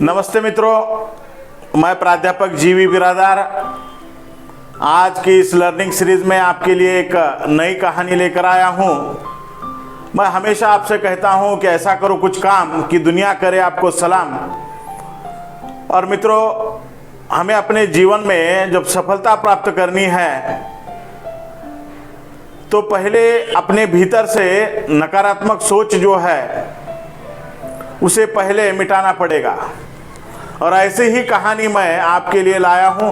नमस्ते मित्रों, मैं प्राध्यापक जीवी बिरादार आज की इस लर्निंग सीरीज में आपके लिए एक नई कहानी लेकर आया हूं। मैं हमेशा आपसे कहता हूं कि ऐसा करो कुछ काम कि दुनिया करे आपको सलाम। और मित्रों, हमें अपने जीवन में जब सफलता प्राप्त करनी है तो पहले अपने भीतर से नकारात्मक सोच जो है उसे पहले मिटाना पड़ेगा। और ऐसी ही कहानी मैं आपके लिए लाया हूं।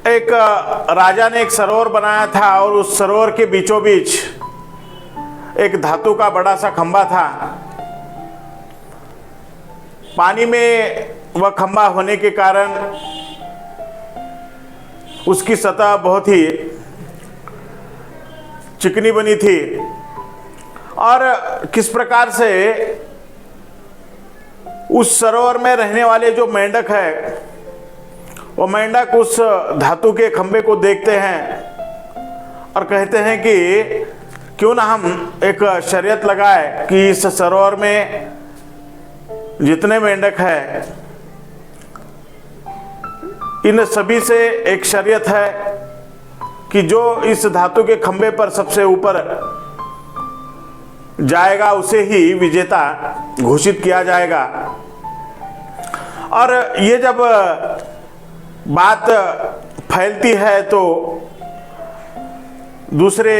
एक राजा ने एक सरोवर बनाया था और उस सरोवर के बीचों बीच एक धातु का बड़ा सा खंभा था। पानी में वह खंभा होने के कारण उसकी सतह बहुत ही चिकनी बनी थी। और किस प्रकार से उस सरोवर में रहने वाले जो मेंढक है वो मेंढक उस धातु के खंभे को देखते हैं और कहते हैं कि क्यों ना हम एक शर्यत लगाए कि इस सरोवर में जितने मेंढक हैं इन सभी से एक शर्यत है कि जो इस धातु के खंभे पर सबसे ऊपर जाएगा उसे ही विजेता घोषित किया जाएगा। और ये जब बात फैलती है तो दूसरे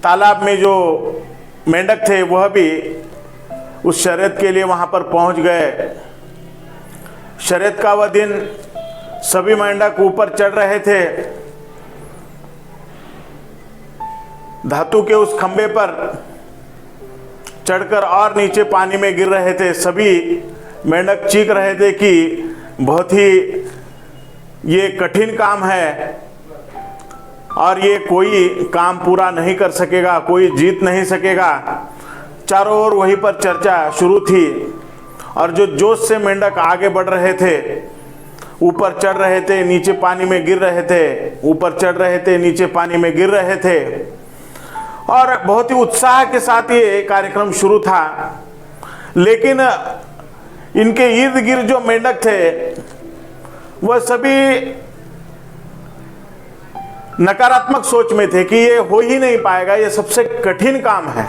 तालाब में जो मेंढक थे वह भी उस शर्यत के लिए वहां पर पहुंच गए। शर्यत का वह दिन सभी मेंढक ऊपर चढ़ रहे थे, धातु के उस खंभे पर चढ़कर और नीचे पानी में गिर रहे थे। सभी मेंढक चीख रहे थे कि बहुत ही ये कठिन काम है और ये कोई काम पूरा नहीं कर सकेगा, कोई जीत नहीं सकेगा। चारों ओर वहीं पर चर्चा शुरू थी और जो जोश से मेंढक आगे बढ़ रहे थे, ऊपर चढ़ रहे थे, नीचे पानी में गिर रहे थे, ऊपर चढ़ रहे थे, नीचे पानी में गिर रहे थे और बहुत ही उत्साह के साथ ये कार्यक्रम शुरू था। लेकिन इनके इर्द गिर्द जो मेंढक थे वह सभी नकारात्मक सोच में थे कि ये हो ही नहीं पाएगा, ये सबसे कठिन काम है।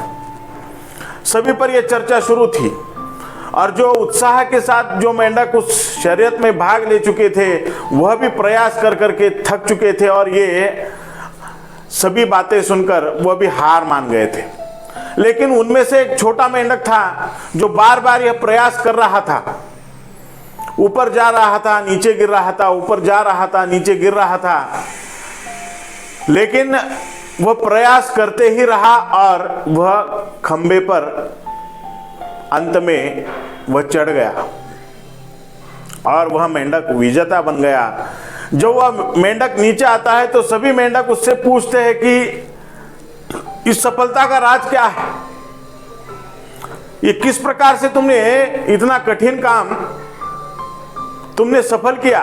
सभी पर यह चर्चा शुरू थी और जो उत्साह के साथ जो मेंढक उस शर्यत में भाग ले चुके थे वह भी प्रयास कर करके थक चुके थे और ये सभी बातें सुनकर वह भी हार मान गए थे। लेकिन उनमें से एक छोटा मेंढक था जो बार बार यह प्रयास कर रहा था, ऊपर जा रहा था, नीचे गिर रहा था, ऊपर जा रहा था, नीचे गिर रहा था। लेकिन वह प्रयास करते ही रहा और वह खंबे पर अंत में वह चढ़ गया और वह मेंढक विजेता बन गया। जब वह मेंढक नीचे आता है तो सभी मेंढक उससे पूछते हैं कि इस सफलता का राज क्या है, ये किस प्रकार से तुमने इतना कठिन काम तुमने सफल किया।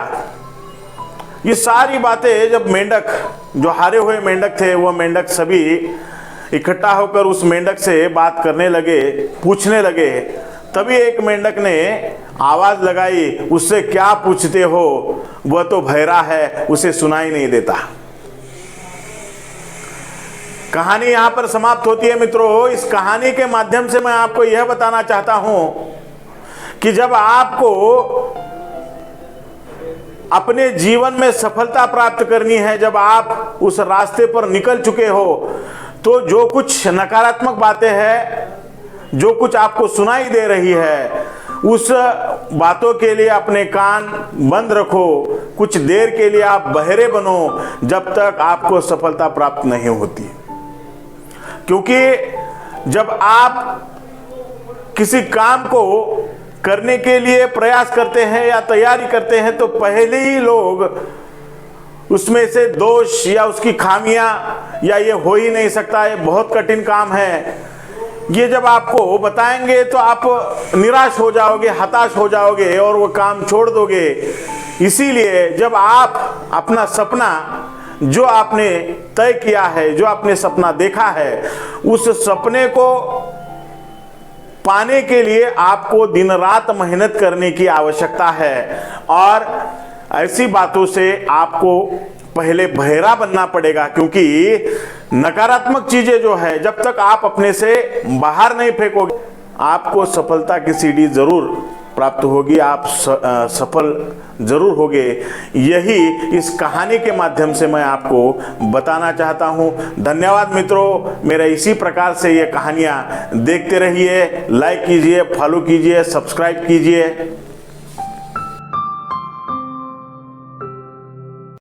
ये सारी बातें जब मेंढक जो हारे हुए मेंढक थे वह मेंढक सभी इकट्ठा होकर उस मेंढक से बात करने लगे, पूछने लगे। तभी एक मेंढक ने आवाज लगाई, उससे क्या पूछते हो, वह तो बहरा है, उसे सुनाई नहीं देता। कहानी यहां पर समाप्त होती है। मित्रों, इस कहानी के माध्यम से मैं आपको यह बताना चाहता हूं कि जब आपको अपने जीवन में सफलता प्राप्त करनी है, जब आप उस रास्ते पर निकल चुके हो तो जो कुछ नकारात्मक बातें हैं, जो कुछ आपको सुनाई दे रही है, उस बातों के लिए अपने कान बंद रखो। कुछ देर के लिए आप बहरे बनो जब तक आपको सफलता प्राप्त नहीं होती। क्योंकि जब आप किसी काम को करने के लिए प्रयास करते हैं या तैयारी करते हैं तो पहले ही लोग उसमें से दोष या उसकी खामियां या ये हो ही नहीं सकता, ये बहुत कठिन काम है, ये जब आपको बताएंगे तो आप निराश हो जाओगे, हताश हो जाओगे और वो काम छोड़ दोगे। इसीलिए जब आप अपना सपना जो आपने तय किया है, जो आपने सपना देखा है, उस सपने को पाने के लिए आपको दिन रात मेहनत करने की आवश्यकता है और ऐसी बातों से आपको पहले बहरा बनना पड़ेगा, क्योंकि नकारात्मक चीजें जो है जब तक आप अपने से बाहर नहीं फेंकोगे आपको सफलता की सीढ़ी जरूर प्राप्त होगी, आप सफल जरूर होगे। यही इस कहानी के माध्यम से मैं आपको बताना चाहता हूं। धन्यवाद मित्रों, मेरा इसी प्रकार से ये कहानियां देखते रहिए, लाइक कीजिए, फॉलो कीजिए, सब्सक्राइब कीजिए।